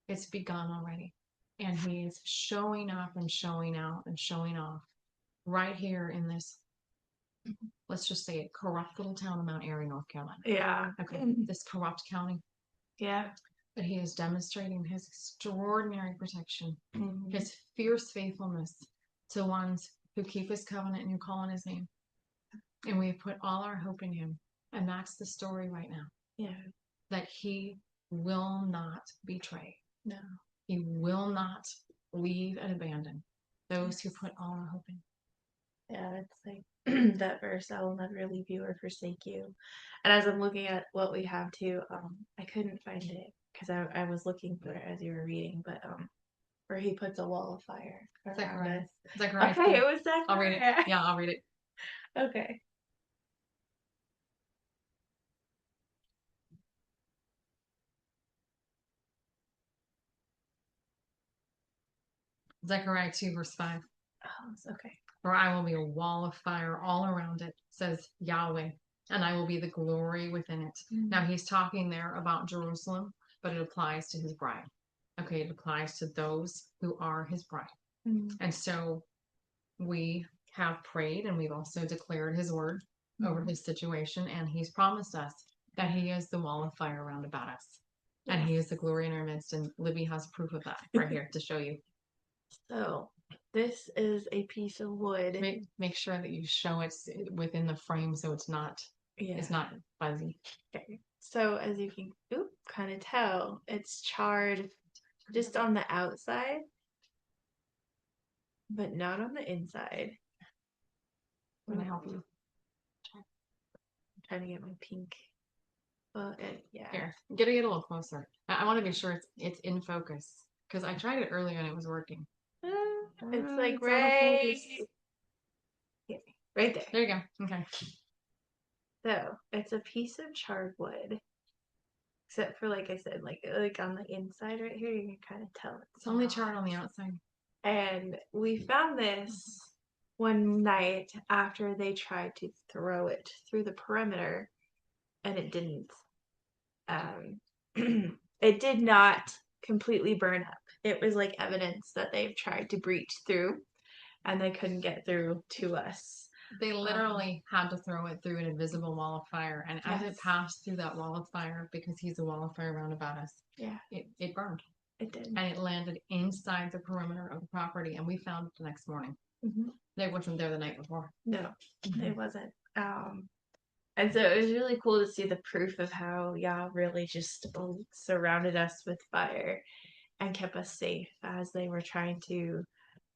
It's begun already. And he's showing up and showing out and showing off right here in this, let's just say it, corrupt little town of Mount Airy, North Carolina. Yeah. Okay. This corrupt county. Yeah. But he is demonstrating his extraordinary protection, Mm-hmm. his fierce faithfulness to ones who keep his covenant and who call on his name. And we have put all our hope in him. And that's the story right now. Yeah. That he will not betray. No. He will not leave and abandon those who put all our hope in. Yeah, it's like that verse, I will never leave you or forsake you. And as I'm looking at what we have too, I couldn't find it because I was looking for it as you were reading, but where he puts a wall of fire around us. Zechariah. Okay, it was Zechariah. I'll read it. Yeah, I'll read it. Okay. Zechariah 2, verse 5. Oh, okay. For I will be a wall of fire all around it, says Yahweh, and I will be the glory within it. Mm-hmm. Now he's talking there about Jerusalem, but it applies to his bride. Okay, it applies to those who are his bride. Mm-hmm. And so we have prayed and we've also declared his word over this situation, and he's promised us that he is the wall of fire round about us. Yes. And he is the glory in our midst, and Libby has proof of that right here to show you. So this is a piece of wood. Make sure that you show it within the frame so it's not fuzzy. Okay. So as you can kind of tell, it's charred just on the outside, but not on the inside. I'm gonna help you. I'm trying to get my pink. Yeah. Here, get a little closer. I want to be sure it's in focus because I tried it earlier and it was working. It's like right there. There you go. Okay. So it's a piece of charred wood, except for like I said, like on the inside right here, you can kind of tell it's only charred on the outside. And we found this one night after they tried to throw it through the perimeter, and it didn't. It did not completely burn up. It was like evidence that they've tried to breach through and they couldn't get through to us. They literally had to throw it through an invisible wall of fire, and as it Yes, passed through that wall of fire, because he's a wall of fire round about us, yeah, it burned. it did. And it landed inside the perimeter of the property, and we found it the next morning. Hmm. They wasn't there the night before. No, it wasn't. And so it was really cool to see the proof of how Yah really just surrounded us with fire and kept us safe as they were trying to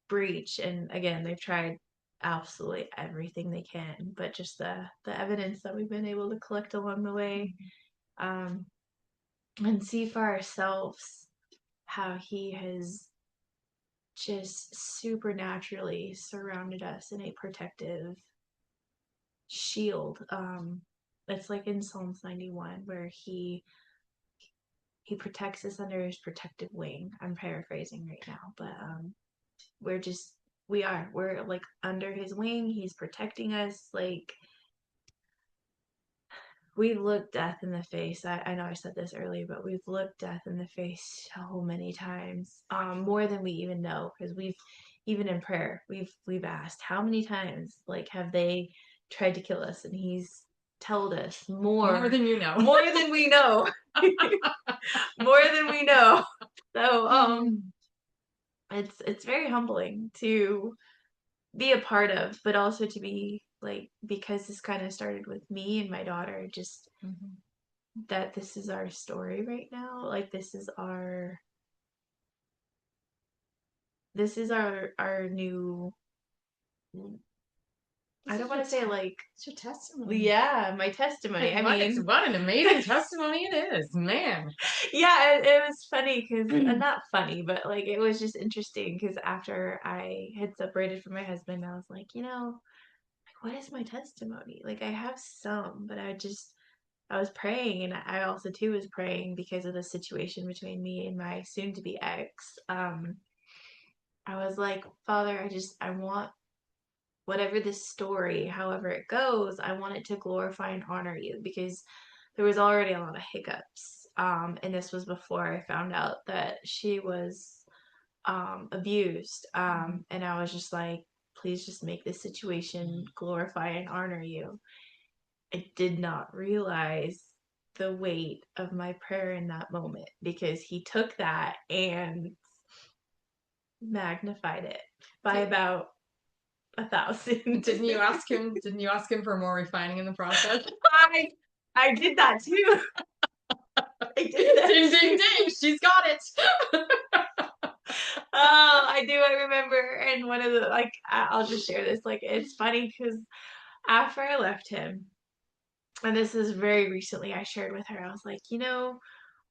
breach. And again, they've tried absolutely everything they can, but just the evidence that we've been able to collect along the way, um, and see for ourselves how He has just supernaturally surrounded us in a protective shield. It's like in Psalms 91 where he protects us under his protective wing. I'm paraphrasing right now, but we're just we're like under his wing. He's protecting us. Like we look death in the face. I know I said this earlier, but we've looked death in the face so many times, more than we even know, because we've even in prayer we've asked how many times like have they tried to kill us, and he's told us More than you know. more than we know, more than we know. So it's very humbling to be a part of, but also to be like, because this kind of started with me and my daughter, just that this is our story right now. Like this is our new, I don't want to say like, it's your testimony. yeah, my testimony. Like, what an amazing testimony it is, man. Yeah, it was funny because not funny, but like it was just interesting because after I had separated from my husband, I was like, like, what is my testimony? Like, I have some, but I was praying, and I also too was praying because of the situation between me and my soon to be ex. I was like, Father, I want whatever this story, however it goes, I want it to glorify and honor you, because there was already a lot of hiccups. And this was before I found out that she was abused. And I was just like, please just make this situation glorify and honor you. I did not realize the weight of my prayer in that moment, because he took that and magnified it by about 1,000. Didn't you ask him for more refining in the process? I I did that too. I did that Ding, ding, too. ding. She's got it. Oh, I do. I remember. And one of the, like, I'll just share this. Like, it's funny because after I left him, and this is very recently, I shared with her, I was like, I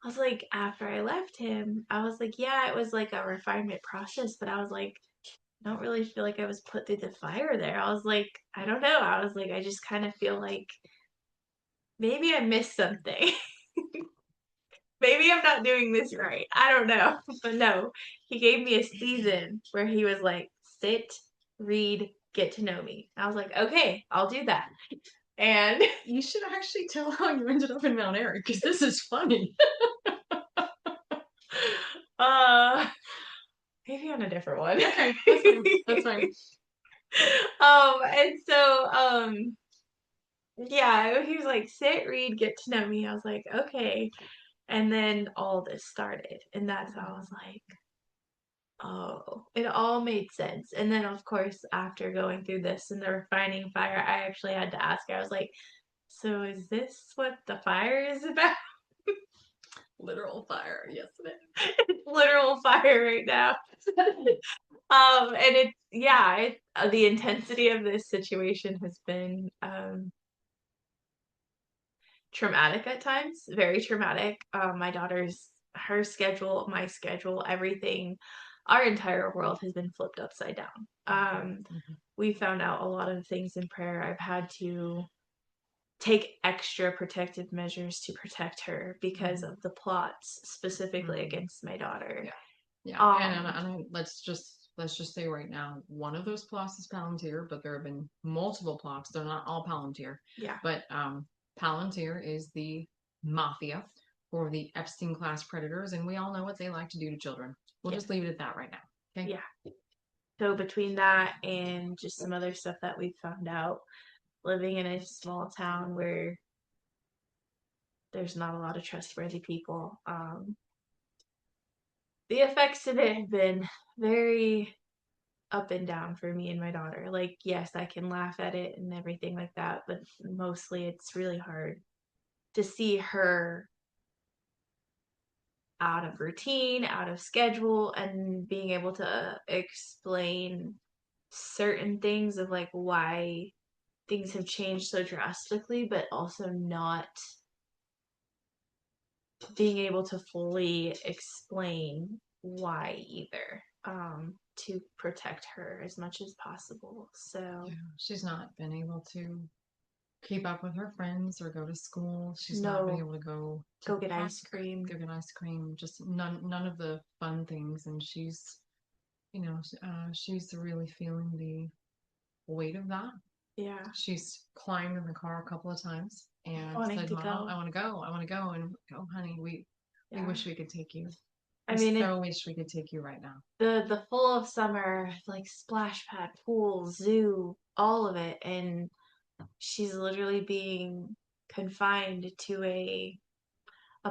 was like, after I left him, I was like, yeah, it was like a refinement process, but I was like, I don't really feel like I was put through the fire there. I was like, I don't know. I was like, I just kind of feel like maybe I missed something. Maybe I'm not doing this right. I don't know. But no, he gave me a season where he was like, sit, read, get to know me. I was like, okay, I'll do that. And you should actually tell how you ended up in Mount Airy, because this is funny. uh maybe on a different one. Okay, that's fine. That's fine. And so yeah, he was like, sit, read, get to know me. I was like, okay. And then all this started. And that's how I was like, oh, it all made sense. And then, of course, after going through this and the refining fire, I actually had to ask her, I was like, so is this what the fire is about? Literal fire. Yes, it is. It's literal fire right now. And the intensity of this situation has been traumatic at times, very traumatic. My daughter's, her schedule, my schedule, everything, our entire world has been flipped upside down. We found out a lot of things in prayer. I've had to take extra protective measures to protect her because of the plots specifically against my daughter. Yeah. Yeah, and let's just say right now, one of those plots is Palantir, but there have been multiple plots. They're not all Palantir. Yeah. But Palantir is the mafia for the Epstein class predators, and we all know what they like to do to children. We'll just leave it at that right now. Okay. Yeah. So between that and just some other stuff that we found out, living in a small town where there's not a lot of trustworthy people, the effects of it have been very up and down for me and my daughter. Like, yes, I can laugh at it and everything like that, but mostly it's really hard to see her out of routine, out of schedule, and being able to explain certain things of like why things have changed so drastically, but also not being able to fully explain why either, to protect her as much as possible. So Yeah, she's not been able to keep up with her friends or go to school. She's not been no, able to go to go the get park, ice cream. go get ice cream, just none of the fun things. And she's, she's really feeling the weight of that. Yeah, She's climbed in the car a couple of times and wanting said, to "Mom, go. I want to go. I want to go." And go, honey, we Yeah, wish we could take you. I We mean it. so wish we could take you right now. The full of summer, like splash pad, pool, zoo, all of it, and she's literally being confined to a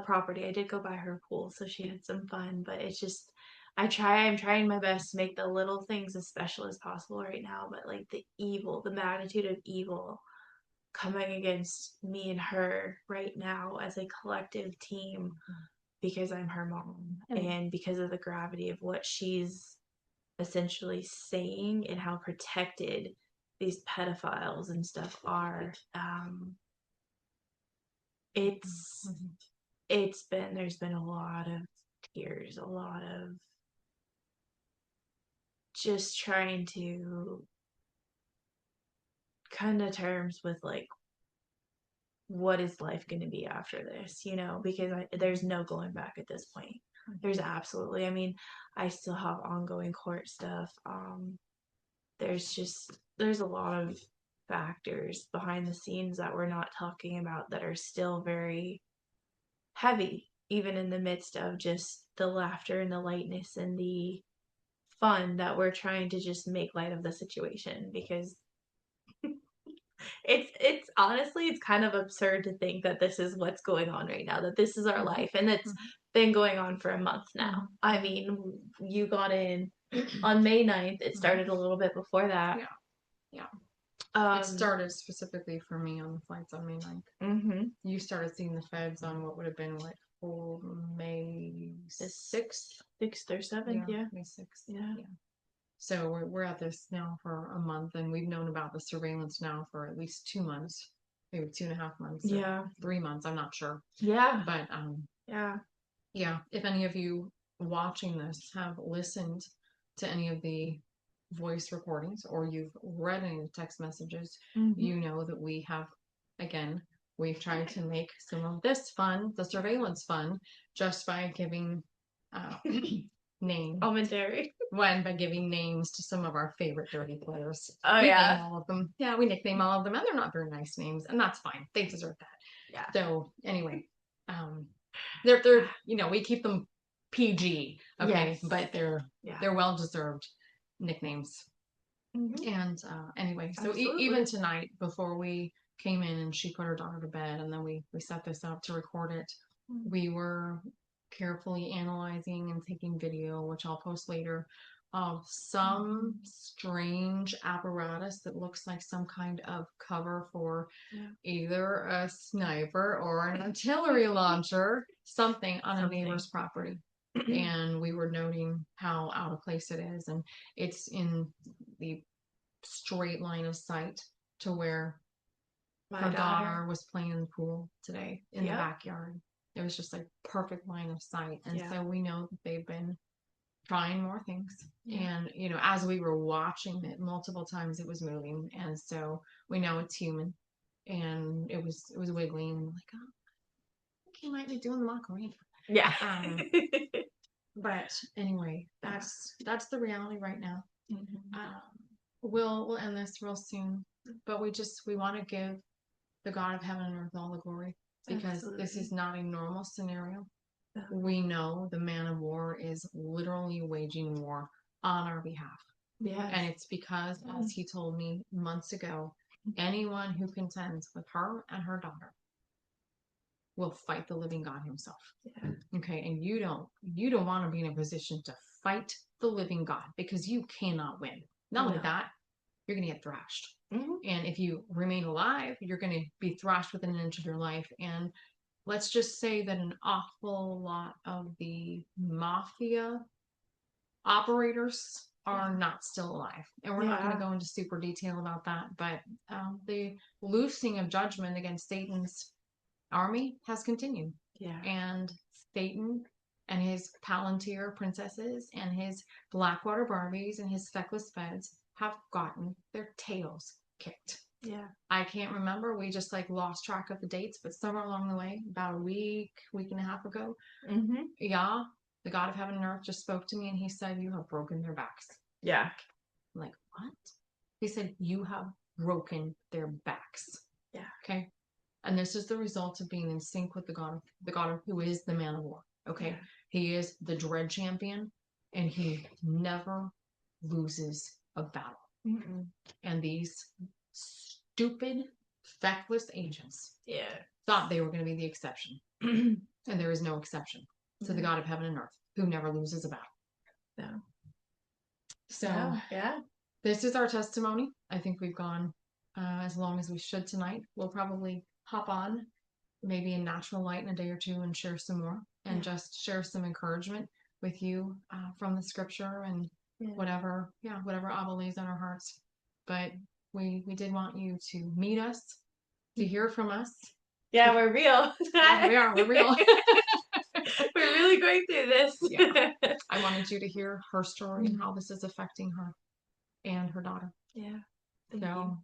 property. I did go by her pool, so she had some fun, but it's just I'm trying my best to make the little things as special as possible right now, but like the evil, the magnitude of evil coming against me and her right now as a collective team because I'm her mom and because of the gravity of what she's essentially saying and how protected these pedophiles and stuff are. It's Mhm. it's been there's been a lot of tears, a lot of just trying to come to terms with like what is life going to be after this, because there's no going back at this point. There's absolutely, I mean, I still have ongoing court stuff. There's a lot of factors behind the scenes that we're not talking about that are still very heavy, even in the midst of just the laughter and the lightness and the fun that we're trying to just make light of the situation because it's honestly it's kind of absurd to think that this is what's going on right now, that this is our life, and it's been going on for a month now. I mean, you got in on May 9th. It started a little bit before that. Yeah, yeah. It Um, started specifically for me on the flights on May 9th. mm-hmm. You started seeing the feds on what would have been what for May The 6th. 6th or 7th, Yeah, yeah. May 6th. Yeah. Yeah. So we're at this now for a month, and we've known about the surveillance now for at least 2 months, maybe 2.5 months, or Yeah. 3 months. I'm not sure, Yeah. but Yeah. yeah. If any of you watching this have listened to any of the voice recordings or you've read any of the text messages, Mm-hmm. you know that we have, again, we've tried to make some of this fun, the surveillance fun, just by giving name Commentary. one by giving names to some of our favorite dirty players. Oh, We name yeah. all of them. Yeah, we nickname all of them, and they're not very nice names, and that's fine. They deserve that. Yeah. So anyway, they're we keep them PG, okay, Yes. but Yeah. they're well deserved nicknames. Mm-hmm. And anyway, so even tonight before we came in and she put her daughter to bed, and then we set this up to record it, we were carefully analyzing and taking video, which I'll post later, of some strange apparatus that looks like some kind of cover for either a sniper or an artillery launcher, something on a neighbor's property. And we were noting how out of place it is, and it's in the straight line of sight to where My her daughter. daughter was playing in the pool today in the backyard. It was just like perfect line of sight. And so we know that they've been trying more things. And, as we were watching it multiple times, it was moving. And so we know it's human. And it was wiggling. And like, oh, I think he might be doing the Macarena. Yeah. But anyway, that's the reality right now. Mm-hmm. We'll end this real soon, but we want to give the God of heaven and earth all the glory because this is not a normal scenario. We know the man of war is literally waging war on our behalf. Yes. And it's because, as he told me months ago, anyone who contends with her and her daughter will fight the living God himself. Yeah. Okay. And you don't want to be in a position to fight the living God because you cannot win. Not only that, you're going to get thrashed. And if you remain alive, you're going to be thrashed within an inch of your life. And let's just say that an awful lot of the mafia operators are not still alive. And we're not going to go into super detail about that, but the loosing of judgment against Satan's army has continued. Yeah. And Satan and his Palantir princesses and his Blackwater Barbies and his feckless feds have gotten their tails kicked. Yeah. I can't remember. We just like lost track of the dates, but somewhere along the way, about a week and a half ago, yeah, the God of heaven and earth just spoke to me and he said, "You have broken their backs." Yeah. I'm like, what? He said, "You have broken their backs." Yeah. Okay. And this is the result of being in sync with the God who is the man of war. Okay. Yeah. He is the dread champion and he never loses a battle. And these stupid, feckless agents thought they were going to be the exception. And there is no exception to the God of heaven and earth who never loses a battle. No. So, this is our testimony. I think we've gone as long as we should tonight. We'll probably hop on maybe in natural light in a day or two and share some more and just share some encouragement with you from the scripture and whatever Abba lays on our hearts. But we did want you to meet us, to hear from us. Yeah, we're real. Yeah, we are. We're real. We're really going through this. Yeah. I wanted you to hear her story and how this is affecting her and her daughter. Yeah. Thank you.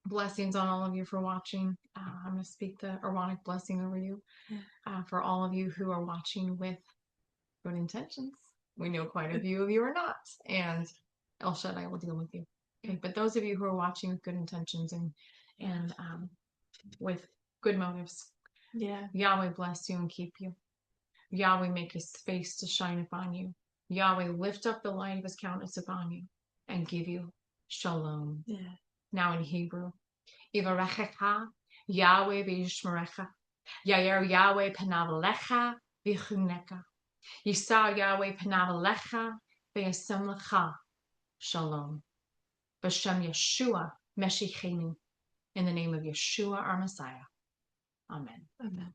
Blessings on all of you for watching. I'm going to speak the Aaronic blessing over you for all of you who are watching with good intentions. We know quite a few of you are not, and El Shaddai will deal with you. Okay, but those of you who are watching with good intentions and with good motives, Yahweh bless you and keep you. Yahweh make his face to shine upon you. Yahweh lift up the light of his countenance upon you and give you shalom. Now in Hebrew, Yivarechecha Yahweh v'yishmerecha, Yair Yahweh panav lecha v'chuneka, Yisa Yahweh panav lecha v'yasem lecha shalom. B'shem Yeshua Meshichenu, in the name of Yeshua our Messiah. Amen. Amen.